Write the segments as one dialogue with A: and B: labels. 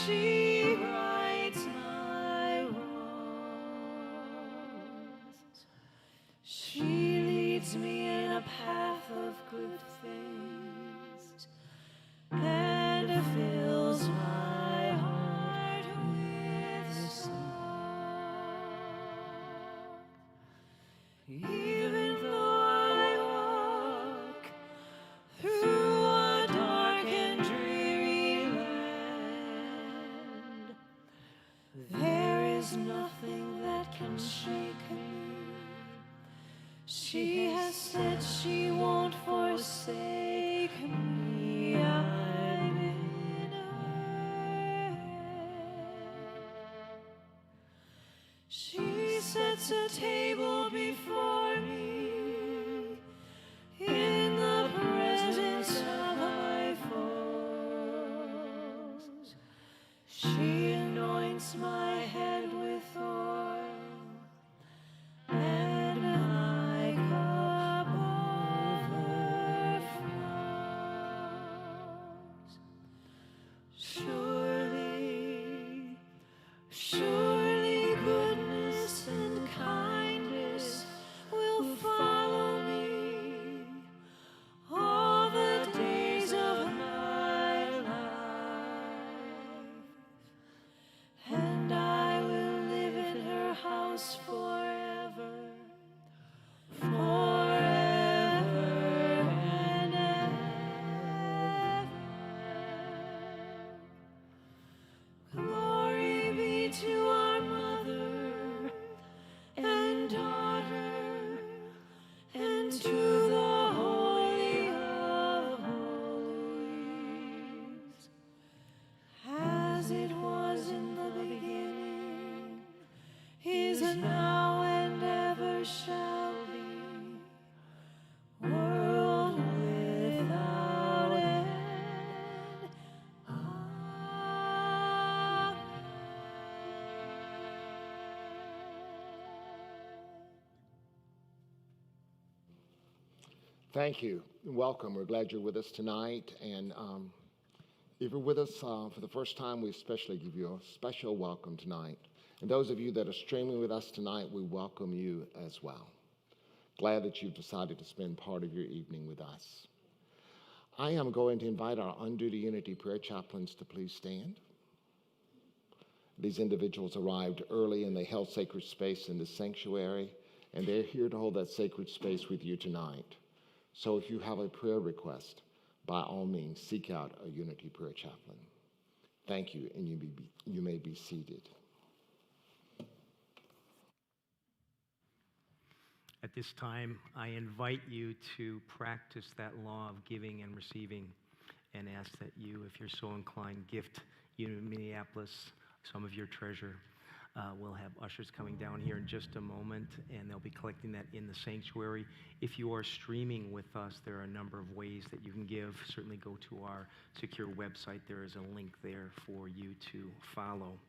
A: She rights my wrongs. She leads me in a path of good things and fills my heart with song. Even though I walk through a dark and dreary land, there is nothing that can shake me. She has said she won't forsake me. I'm in her hand. She sets a table before me in the presence of my foes. She anoints my head with oil, and my cup overflows. Surely, surely goodness and kindness will follow me all the days of my life, and I will live in her house forever, forever and ever. Glory be to our Mother and Daughter and to the Holy of Holies, as it was in the beginning, is now, and ever shall be, world without end. Amen.
B: Thank you. Welcome. We're glad you're with us tonight. And if you're with us for the first time, we especially give you a special welcome tonight. And those of you that are streaming with us tonight, we welcome you as well. Glad that you've decided to spend part of your evening with us. I am going to invite our on-duty Unity prayer chaplains to please stand. These individuals arrived early and they held sacred space in the sanctuary, and they're here to hold that sacred space with you tonight. So if you have a prayer request, by all means, seek out a Unity prayer chaplain. Thank you, and you may be seated.
C: At this time, I invite you to practice that law of giving and receiving, and ask that you, if you're so inclined, gift Minneapolis some of your treasure. We'll have ushers coming down here in just a moment, and they'll be collecting that in the sanctuary. If you are streaming with us, there are a number of ways that you can give. Certainly go to our secure website. There is a link there for you to follow.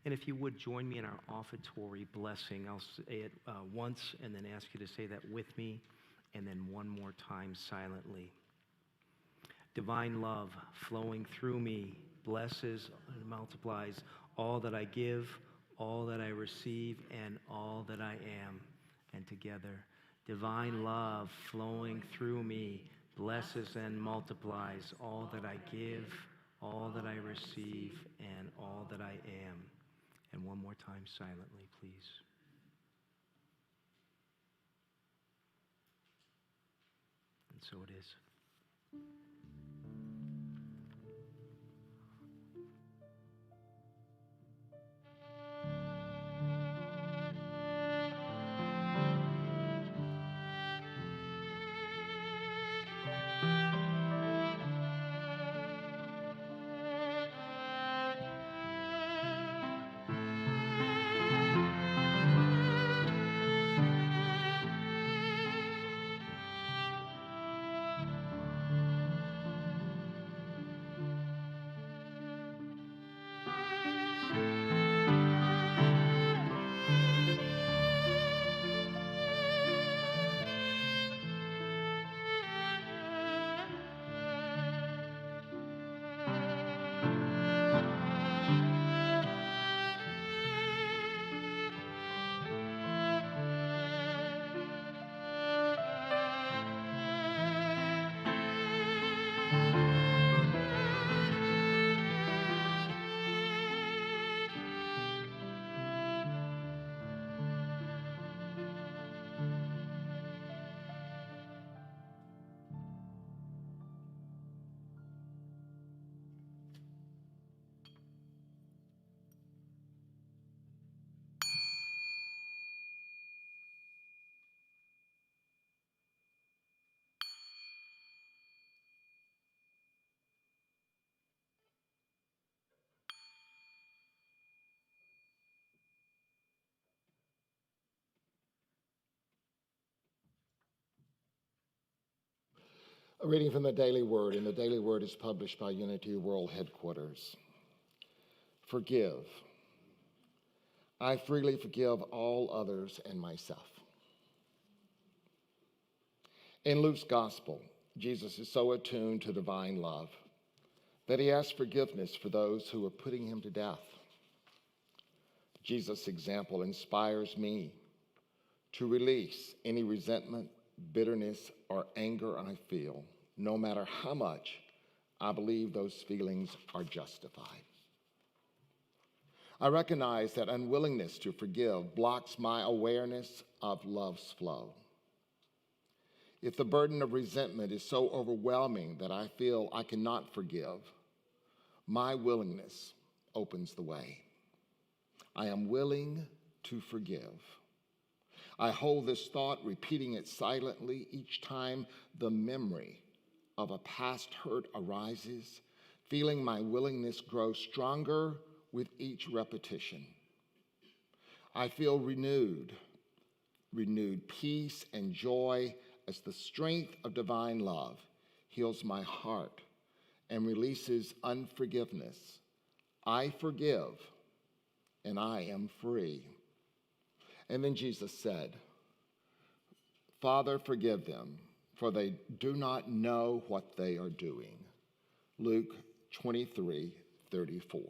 C: And if you would join me in our offertory blessing, I'll say it once and then ask you to say that with me, and then one more time silently. Divine love flowing through me blesses and multiplies all that I give, all that I receive, and all that I am. And together, divine love flowing through me blesses and multiplies all that I give, all that I receive, and all that I am. And one more time silently, please. And so it is.
B: A reading from the Daily Word, and the Daily Word is published by Unity World Headquarters. Forgive. I freely forgive all others and myself. In Luke's Gospel, Jesus is so attuned to divine love that he asks forgiveness for those who are putting him to death. Jesus' example inspires me to release any resentment, bitterness, or anger I feel, no matter how much I believe those feelings are justified. I recognize that unwillingness to forgive blocks my awareness of love's flow. If the burden of resentment is so overwhelming that I feel I cannot forgive, my willingness opens the way. I am willing to forgive. I hold this thought, repeating it silently each time the memory of a past hurt arises, feeling my willingness grow stronger with each repetition. I feel renewed peace and joy as the strength of divine love heals my heart and releases unforgiveness. I forgive, and I am free. And then Jesus said, Father, forgive them, for they do not know what they are doing. Luke 23:34.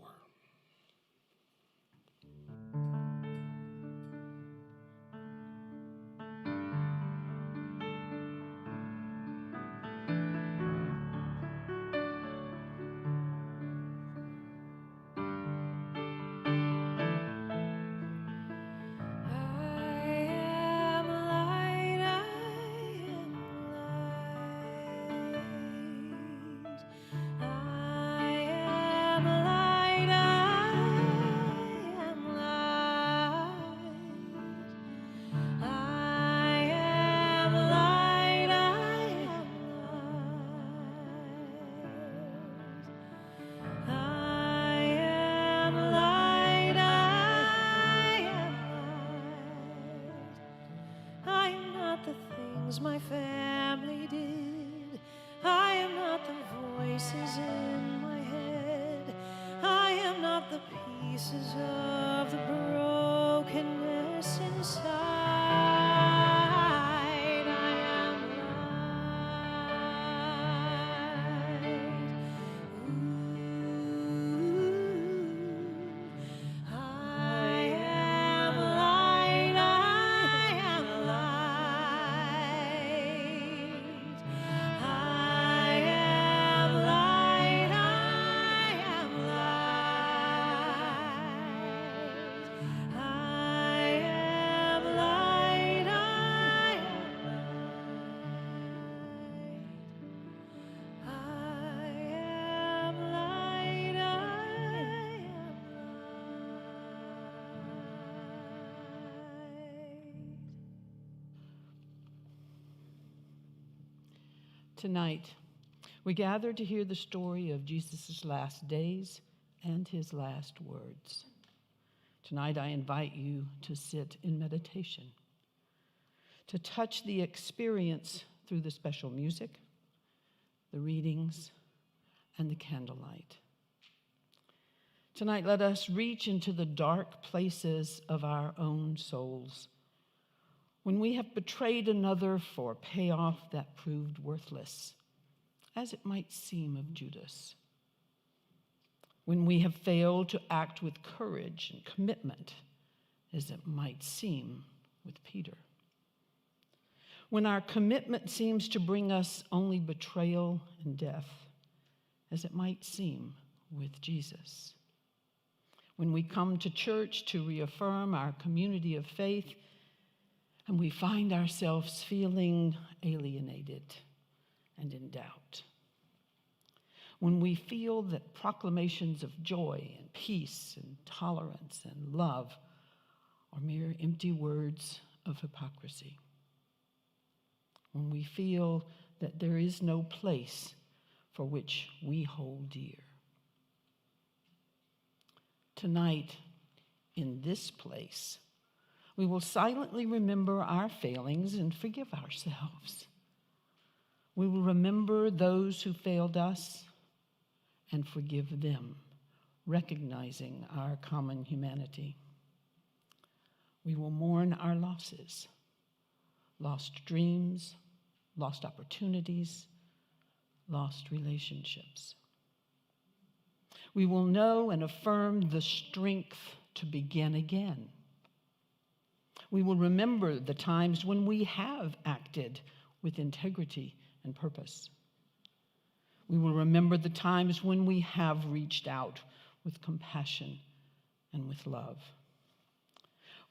A: My family did. I am not the voices in my head. I am not the pieces of the brokenness inside. I am light. I am light. I am light. I am light. I am light. I am light. I am light.
D: Tonight, we gather to hear the story of Jesus' last days and his last words. Tonight, I invite you to sit in meditation, to touch the experience through the special music, the readings, and the candlelight. Tonight, let us reach into the dark places of our own souls when we have betrayed another for payoff that proved worthless, as it might seem of Judas. When we have failed to act with courage and commitment, as it might seem with Peter. When our commitment seems to bring us only betrayal and death, as it might seem with Jesus. When we come to church to reaffirm our community of faith, and we find ourselves feeling alienated and in doubt. When we feel that proclamations of joy and peace and tolerance and love are mere empty words of hypocrisy. When we feel that there is no place for which we hold dear. Tonight, in this place, we will silently remember our failings and forgive ourselves. We will remember those who failed us and forgive them, recognizing our common humanity. We will mourn our losses, lost dreams, lost opportunities, lost relationships. We will know and affirm the strength to begin again. We will remember the times when we have acted with integrity and purpose. We will remember the times when we have reached out with compassion and with love.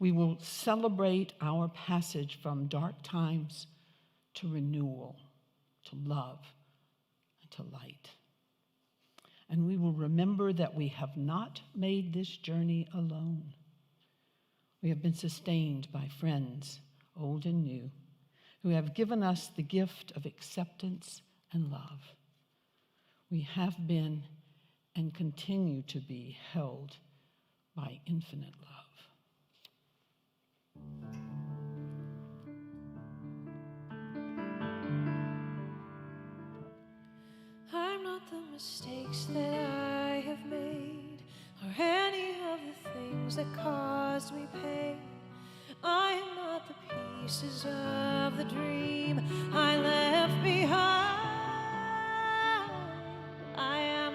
D: We will celebrate our passage from dark times to renewal, to love, and to light. And we will remember that we have not made this journey alone. We have been sustained by friends, old and new, who have given us the gift of acceptance and love. We have been and continue to be held by infinite love.
A: I'm not the mistakes that I have made, or any of the things that caused me pain. I am not the pieces of the dream I left behind. I am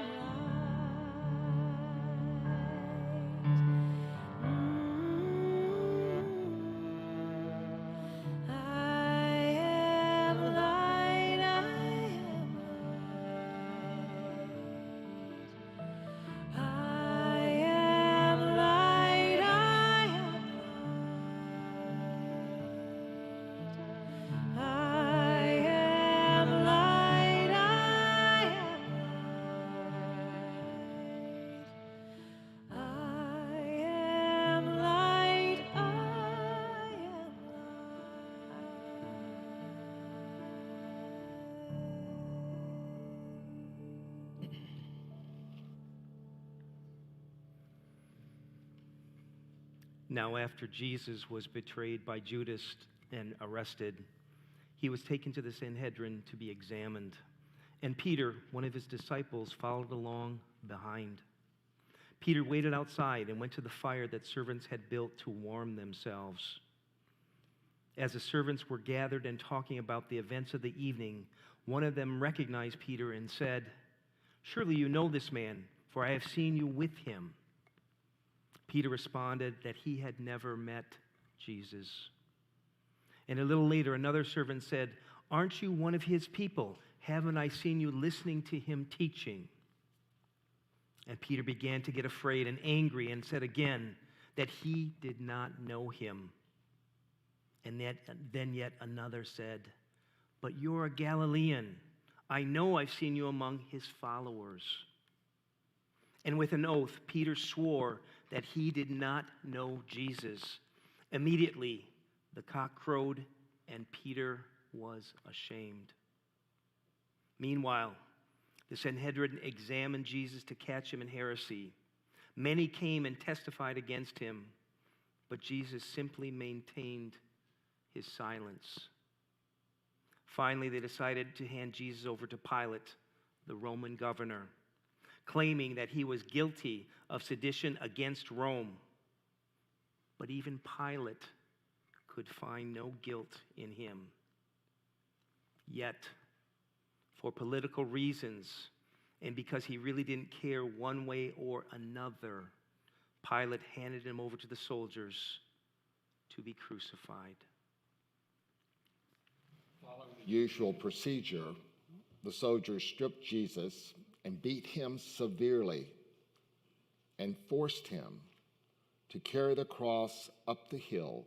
A: light. I am light. I am light. I am light. I am light.
C: Now, after Jesus was betrayed by Judas and arrested, he was taken to the Sanhedrin to be examined. And Peter, one of his disciples, followed along behind. Peter waited outside and went to the fire that servants had built to warm themselves. As the servants were gathered and talking about the events of the evening, one of them recognized Peter and said, "Surely you know this man, for I have seen you with him." Peter responded that he had never met Jesus. And a little later, another servant said, "Aren't you one of his people? Haven't I seen you listening to him teaching?" And Peter began to get afraid and angry and said again that he did not know him. And then yet another said, "But you're a Galilean. I know I've seen you among his followers." And with an oath, Peter swore that he did not know Jesus. Immediately, the cock crowed, and Peter was ashamed. Meanwhile, the Sanhedrin examined Jesus to catch him in heresy. Many came and testified against him, but Jesus simply maintained his silence. Finally, they decided to hand Jesus over to Pilate, the Roman governor, claiming that he was guilty of sedition against Rome. But even Pilate could find no guilt in him. Yet, for political reasons, and because he really didn't care one way or another, Pilate handed him over to the soldiers to be crucified.
B: Following the usual procedure, the soldiers stripped Jesus and beat him severely and forced him to carry the cross up the hill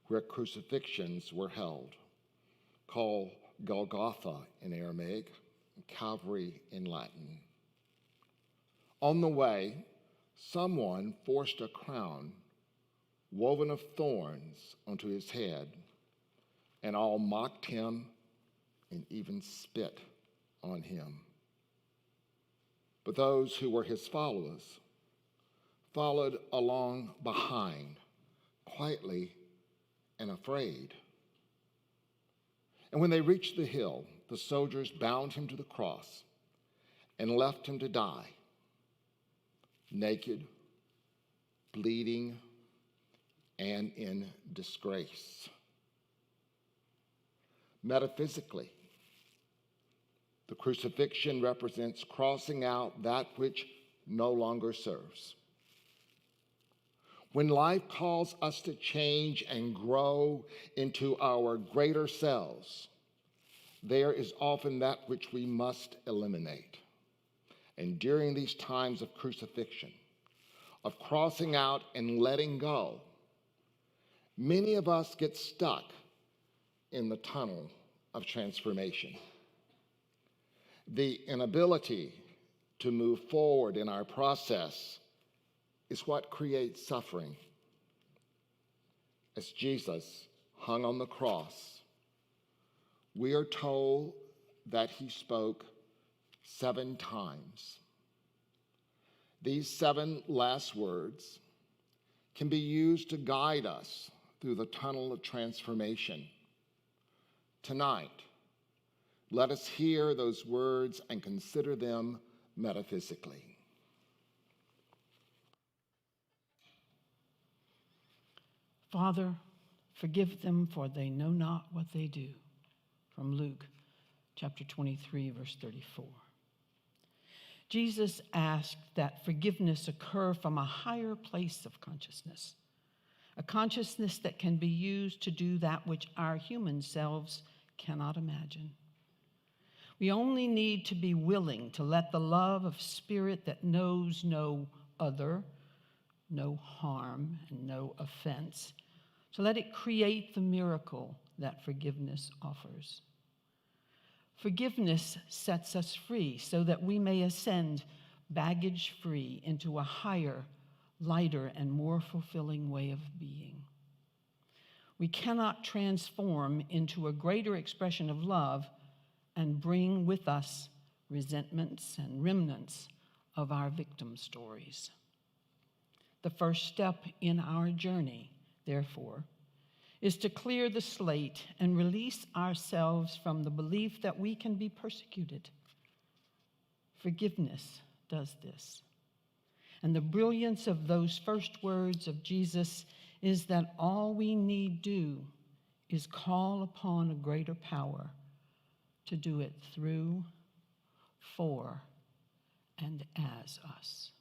B: where crucifixions were held, called Golgotha in Aramaic, Calvary in Latin. On the way, someone forced a crown woven of thorns onto his head, and all mocked him and even spit on him. But those who were his followers followed along behind, quietly and afraid. And when they reached the hill, the the soldiers bound him to the cross and left him to die, naked, bleeding, and in disgrace. Metaphysically, the crucifixion represents crossing out that which no longer serves. When life calls us to change and grow into our greater selves, there is often that which we must eliminate. And during these times of crucifixion, of crossing out and letting go, many of us get stuck in the tunnel of transformation. The inability to move forward in our process is what creates suffering. As Jesus hung on the cross, we are told that he spoke 7 times. These 7 last words can be used to guide us through the tunnel of transformation. Tonight, let us hear those words and consider them metaphysically.
D: Father, forgive them, for they know not what they do. From Luke chapter 23, verse 34. Jesus asked that forgiveness occur from a higher place of consciousness, a consciousness that can be used to do that which our human selves cannot imagine. We only need to be willing to let the love of spirit that knows no other, no harm, and no offense, to let it create the miracle that forgiveness offers. Forgiveness sets us free so that we may ascend baggage-free into a higher, lighter, and more fulfilling way of being. We cannot transform into a greater expression of love and bring with us resentments and remnants of our victim stories. The first step in our journey, therefore, is to clear the slate and release ourselves from the belief that we can be persecuted. Forgiveness does this. And the brilliance of those first words of Jesus is that all we need do is call upon a greater power to do it through, for, and as us.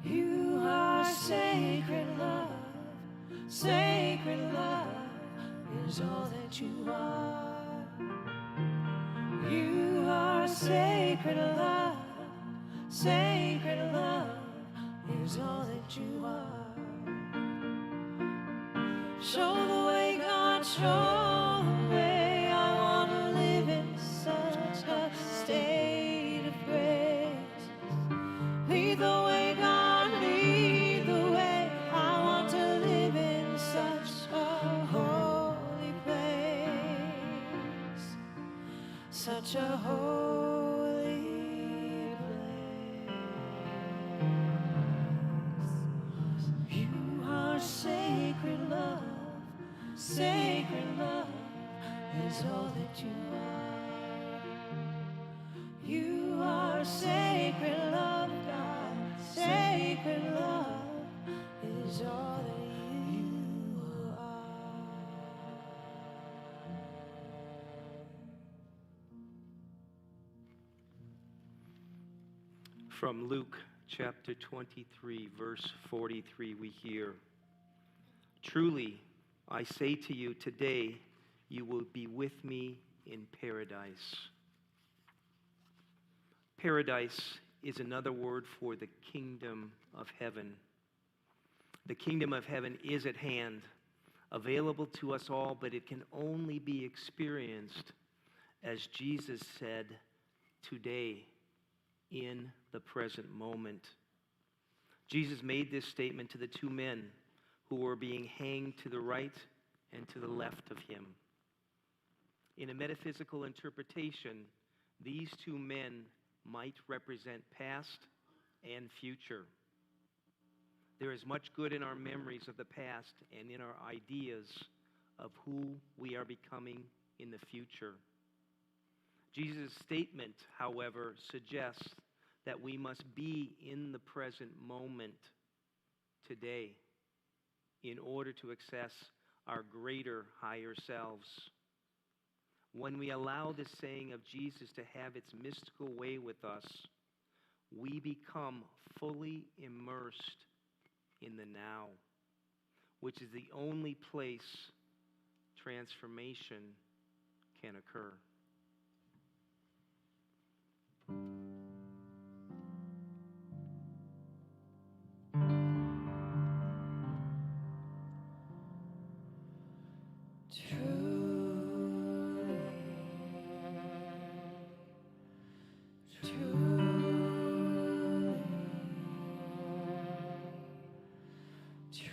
A: You are sacred love, sacred love is all that you are. You are sacred love, sacred love is all that you are. Show the way, God, show the way. I want to live in such a state of grace. Lead the way, God, lead the way. I want to live in such a holy place, such a holy place. You are sacred love, sacred love is all that you are. You are sacred love, God, sacred love is all that you are.
C: From Luke chapter 23, verse 43, we hear, "Truly, I say to you, today you will be with me in paradise." Paradise is another word for the kingdom of heaven. The kingdom of heaven is at hand, available to us all, but it can only be experienced, as Jesus said, today, in the present moment. Jesus made this statement to the two men who were being hanged to the right and to the left of him. In a metaphysical interpretation, these two men might represent past and future. There is much good in our memories of the past and in our ideas of who we are becoming in the future. Jesus' statement, however, suggests that we must be in the present moment today in order to access our greater, higher selves. When we allow this saying of Jesus to have its mystical way with us, we become fully immersed in the now, which is the only place transformation can occur.
A: Truly,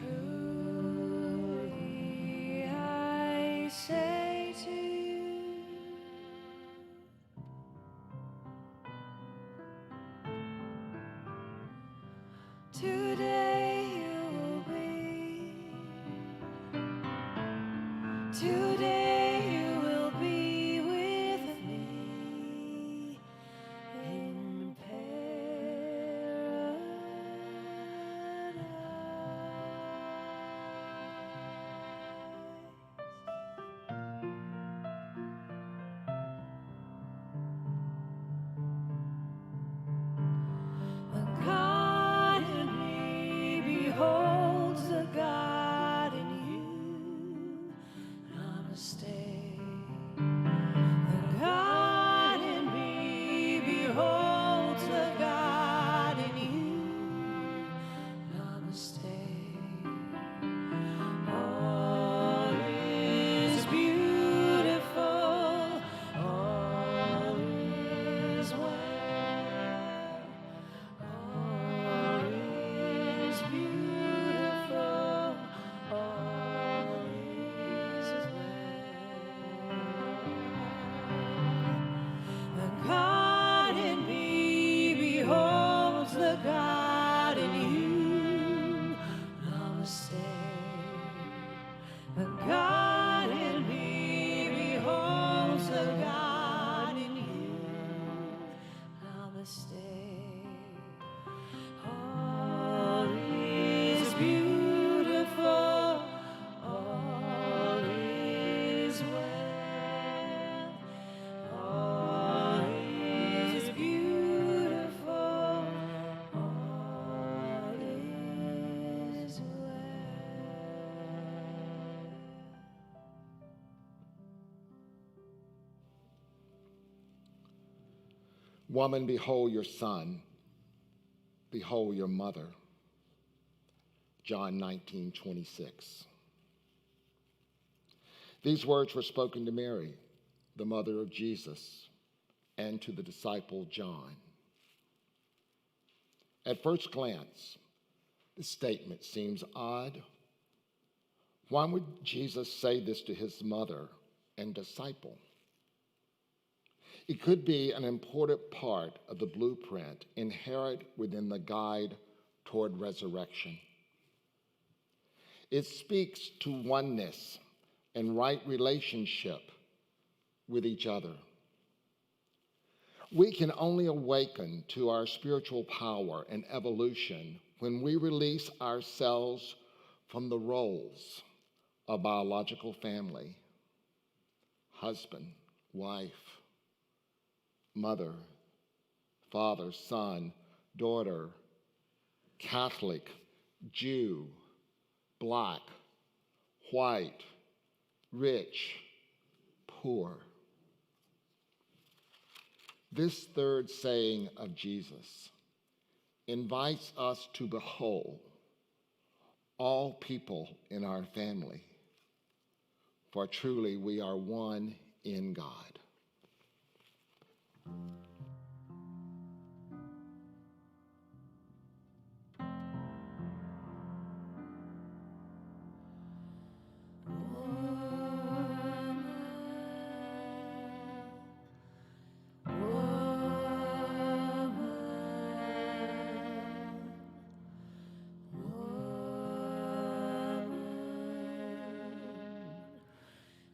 A: I say to you, today you will be, today you will be with me in the God in me beholds the God in you. Namaste. The God in me beholds the God in you. Namaste. All is beautiful. All is well. All is beautiful. All is well. The God in me beholds the God in you. Namaste. The God in me beholds the God in you. Namaste. All is beautiful. All is well. All is beautiful. All is well.
B: Woman, behold your son. Behold your mother. John 19:26. These words were spoken to Mary, the mother of Jesus, and to the disciple John. At first glance, the statement seems odd. Why would Jesus say this to his mother and disciple? It could be an important part of the blueprint inherent within the guide toward resurrection. It speaks to oneness and right relationship with each other. We can only awaken to our spiritual power and evolution when we release ourselves from the roles of biological family, husband, wife, mother, father, son, daughter, Catholic, Jew, black, white, rich, poor. This third saying of Jesus invites us to behold all people in our family, for truly we are one in God.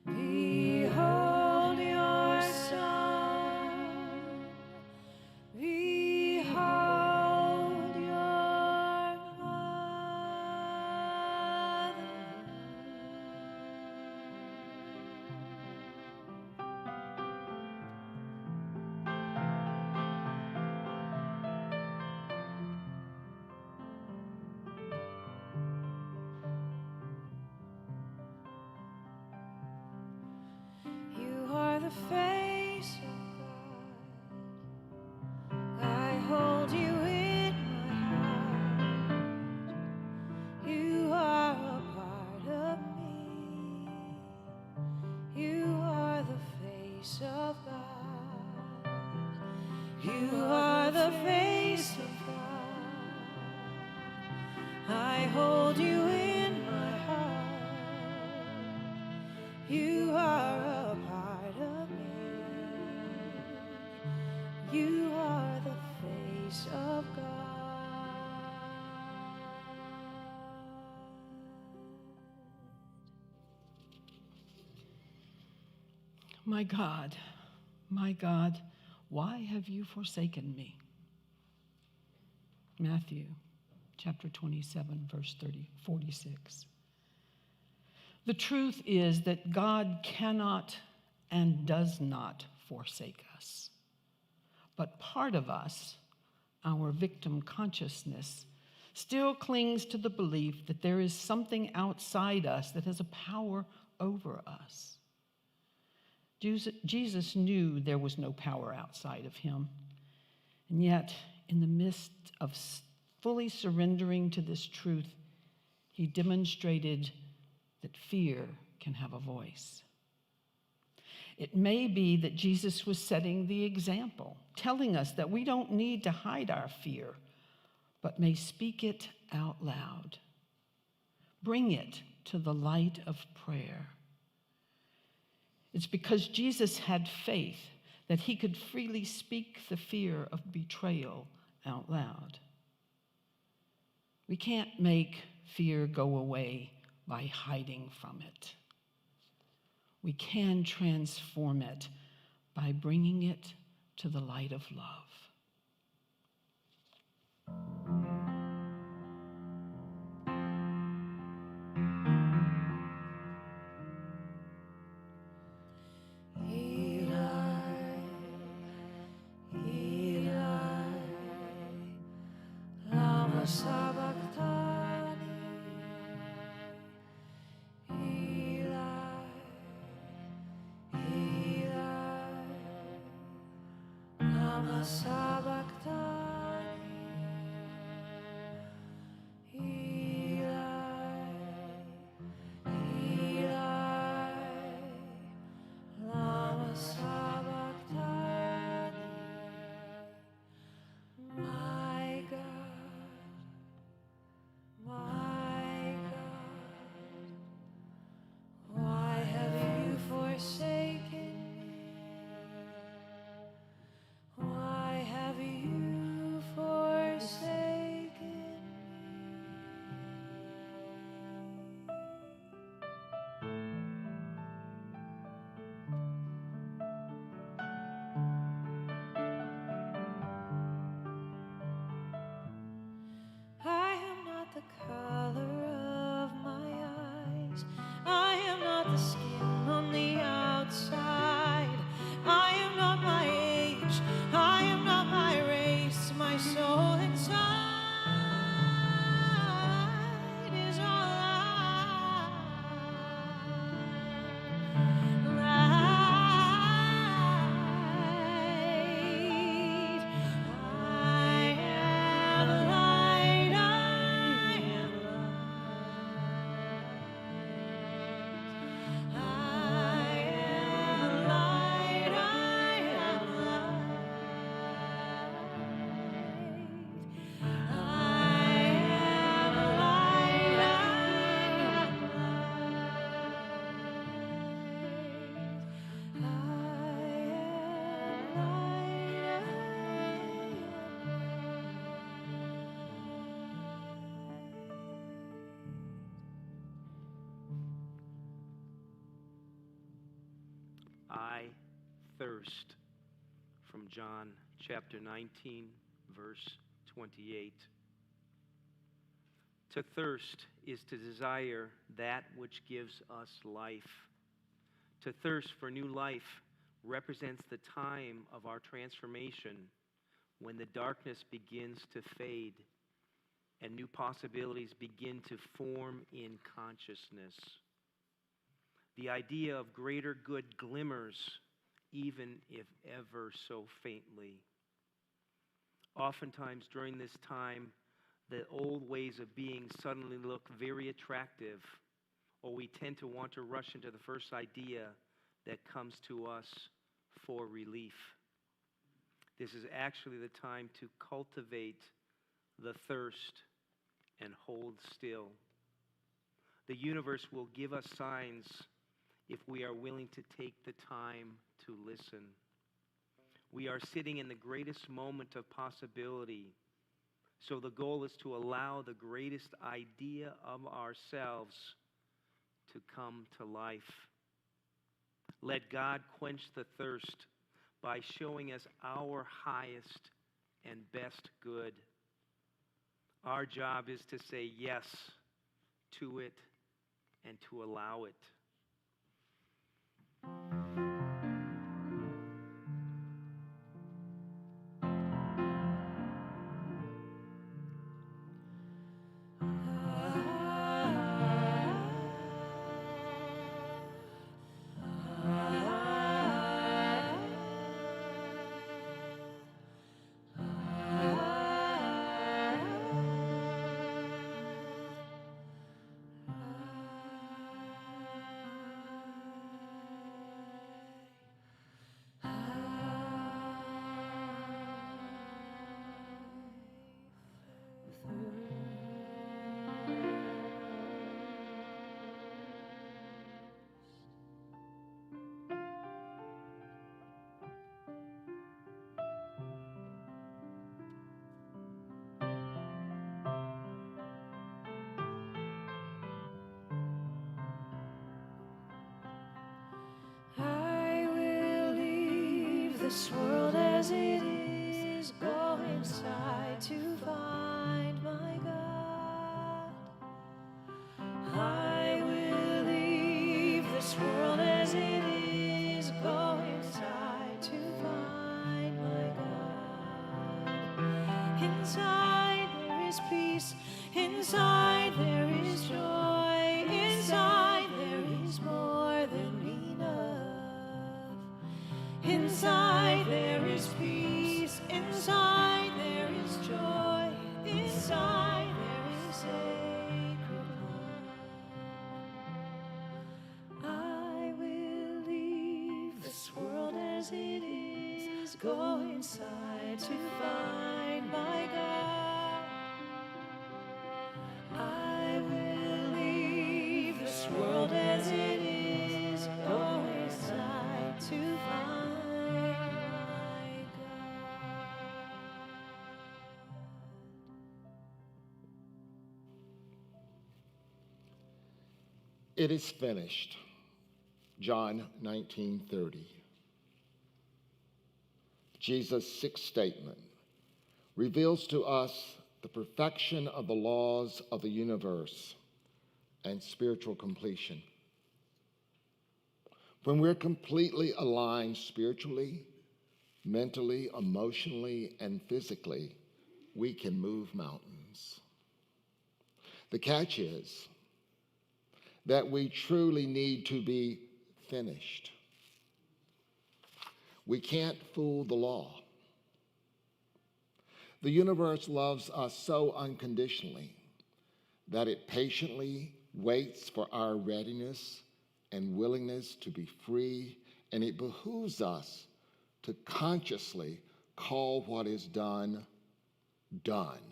A: Behold your son, behold your mother. You are the face of God. I hold you in my heart. You are a part of me. You are the face of God. You are the face of God. I hold you in my heart. You are a part of me. You are the face of God.
D: My God, why have you forsaken me? Matthew chapter 27, verse 46. The truth is that God cannot and does not forsake us. But part of us, our victim consciousness, still clings to the belief that there is something outside us that has a power over us. Jesus knew there was no power outside of him. And yet, in the midst of fully surrendering to this truth, he demonstrated that fear can have a voice. It may be that Jesus was setting the example, telling us that we don't need to hide our fear, but may speak it out loud. Bring it to the light of prayer. It's because Jesus had faith that he could freely speak the fear of betrayal out loud. We can't make fear go away by hiding from it. We can transform it by bringing it to the light of love.
A: Why
C: I thirst, from John chapter 19, verse 28. To thirst is to desire that which gives us life. To thirst for new life represents the time of our transformation, when the darkness begins to fade and new possibilities begin to form in consciousness. The idea of greater good glimmers, even if ever so faintly. Oftentimes during this time, the old ways of being suddenly look very attractive, or we tend to want to rush into the first idea that comes to us for relief. This is actually the time to cultivate the thirst and hold still. The universe will give us signs if we are willing to take the time to listen. We are sitting in the greatest moment of possibility. So the goal is to allow the greatest idea of ourselves to come to life. Let God quench the thirst by showing us our highest and best good. Our job is to say yes to it and to allow it.
A: I will leave this world as it is, go inside to find my God. I will leave this world as it is, go inside to find my God. Inside there is peace, inside there is joy, inside there is more than enough. Inside there is peace, inside there is joy, inside there is sacred love. I will leave this world as it is, go inside to find my God. I will leave this world as it is, go inside to find my God.
B: It is finished. John 19:30. Jesus' sixth statement reveals to us the perfection of the laws of the universe and spiritual completion. When we're completely aligned spiritually, mentally, emotionally, and physically, we can move mountains. The catch is that we truly need to be finished. We can't fool the law. The universe loves us so unconditionally that it patiently waits for our readiness and willingness to be free, and it behooves us to consciously call what is done, done.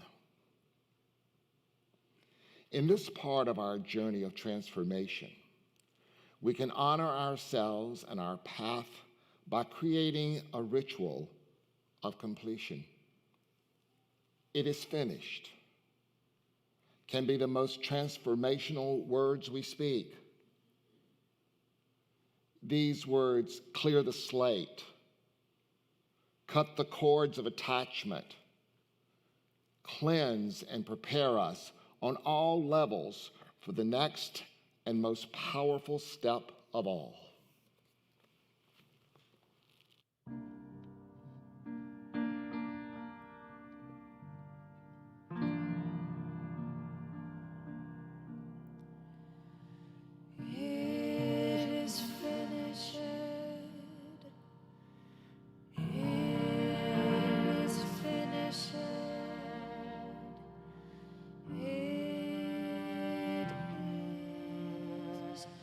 B: In this part of our journey of transformation, we can honor ourselves and our path by creating a ritual of completion. It is finished can be the most transformational words we speak. these words clear the slate, cut the cords of attachment, cleanse and prepare us on all levels for the next and most powerful step of all.
A: It is finished. It is finished. It is finished.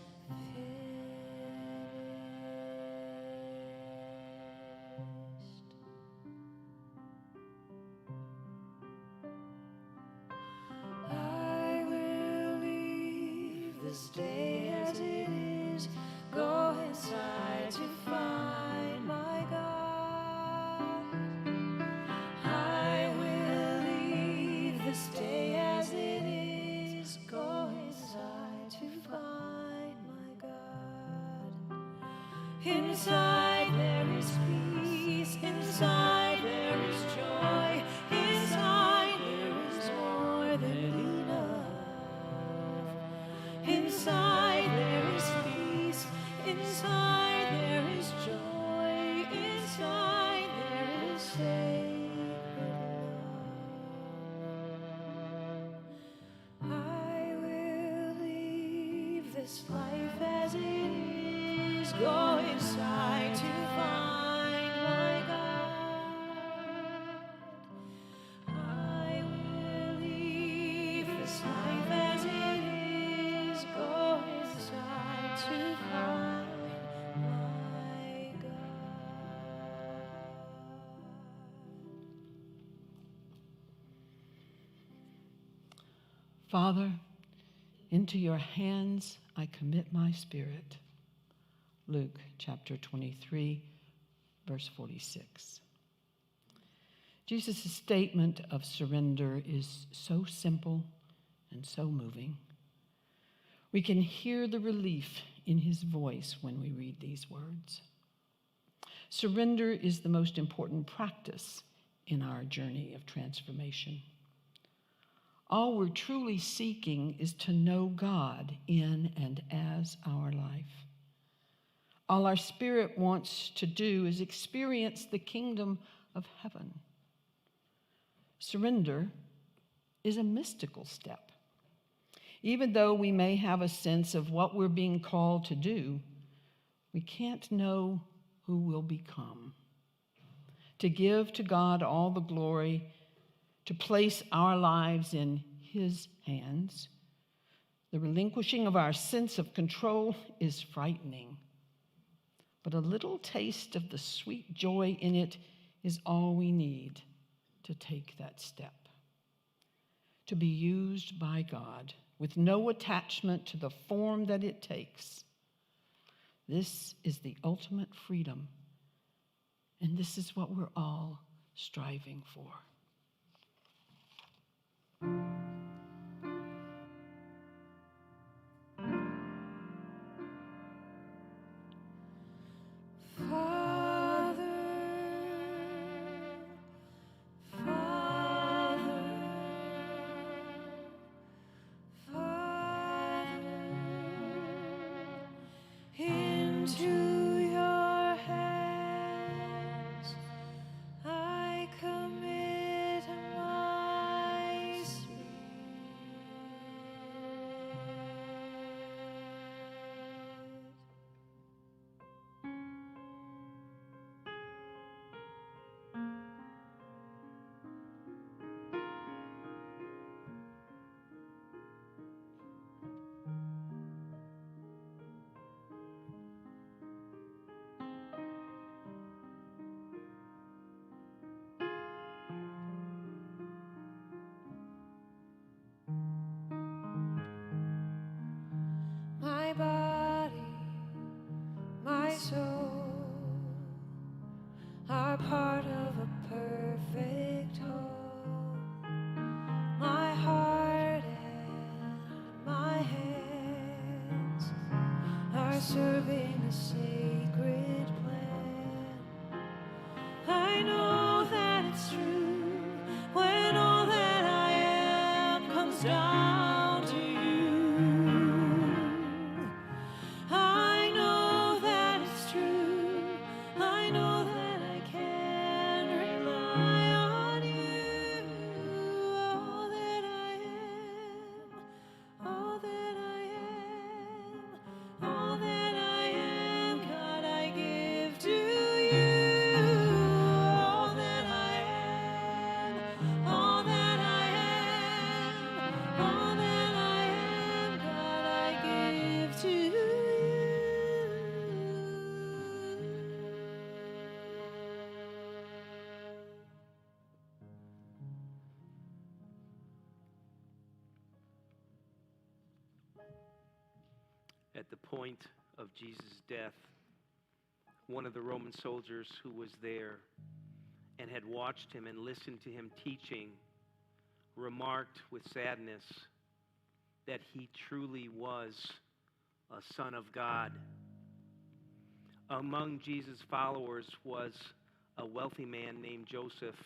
A: I will leave this day as it is, go inside to find my God. I will leave this day as it is, go inside to find my God. Inside there is peace, inside there is joy, inside there is more than enough. Inside there is peace, inside there is joy, inside there is sacred love. I will leave this life as it is, go inside to find my God. I will leave this life as it is, go inside to find my God.
D: Father, into your hands I commit my spirit. Luke chapter 23, verse 46. Jesus' statement of surrender is so simple and so moving. We can hear the relief in his voice when we read these words. Surrender is the most important practice in our journey of transformation. All we're truly seeking is to know God in and as our life. All our spirit wants to do is experience the kingdom of heaven. Surrender is a mystical step. Even though we may have a sense of what we're being called to do, we can't know who we'll become. To give to God all the glory, to place our lives in his hands, the relinquishing of our sense of control is frightening. But a little taste of the sweet joy in it is all we need to take that step. To be used by God with no attachment to the form that it takes. This is the ultimate freedom, and this is what we're all striving for.
A: Into your hands I commit my spirit. serving a sacred plan. I know that it's true when all that I am comes down to you. I know that it's true. I know that I can rely on you. All that I am, all that I am, all that I am, God, I give to you. All that I am, all that I am, all that I am, God, I give to you.
C: At the point of Jesus' death, one of the Roman soldiers who was there and had watched him and listened to him teaching remarked with sadness that he truly was a son of God. Among Jesus' followers was a wealthy man named Joseph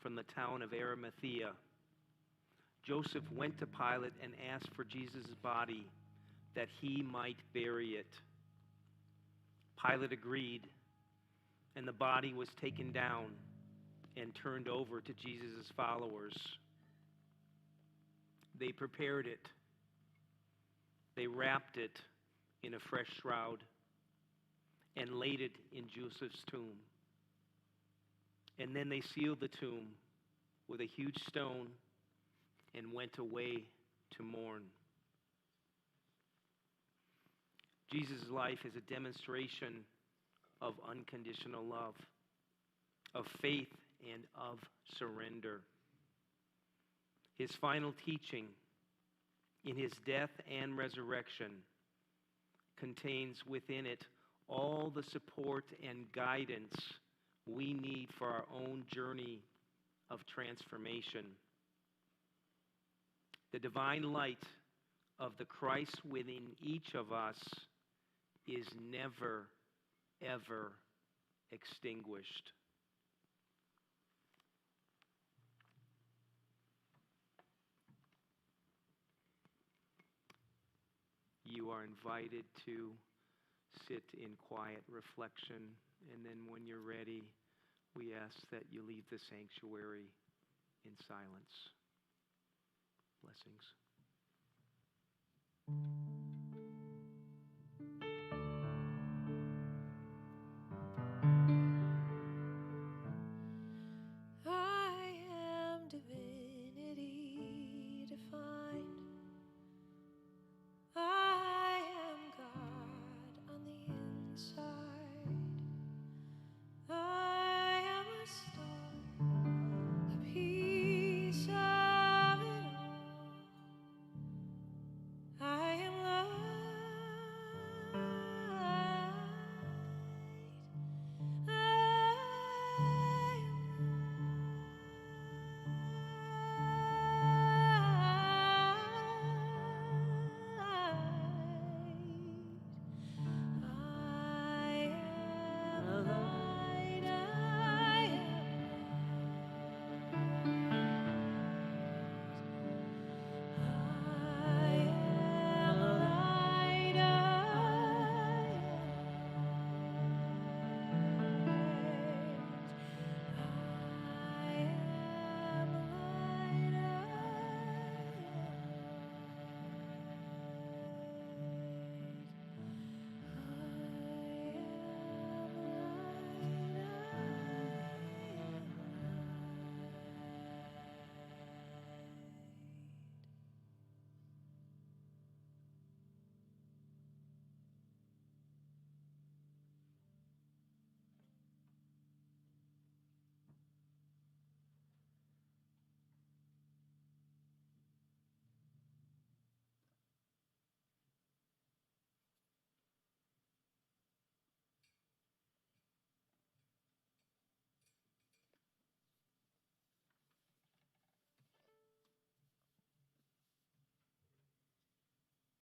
C: from the town of Arimathea. Joseph went to Pilate and asked for Jesus' body that he might bury it. Pilate agreed, and the body was taken down and turned over to Jesus' followers. They prepared it. They wrapped it in a fresh shroud and laid it in Joseph's tomb. And then they sealed the tomb with a huge stone and went away to mourn. Jesus' life is a demonstration of unconditional love, of faith, and of surrender. His final teaching in his death and resurrection contains within it all the support and guidance we need for our own journey of transformation. The divine light of the Christ within each of us is never, ever extinguished. You are invited to sit in quiet reflection, and then when you're ready, we ask that you leave the sanctuary in silence. Blessings.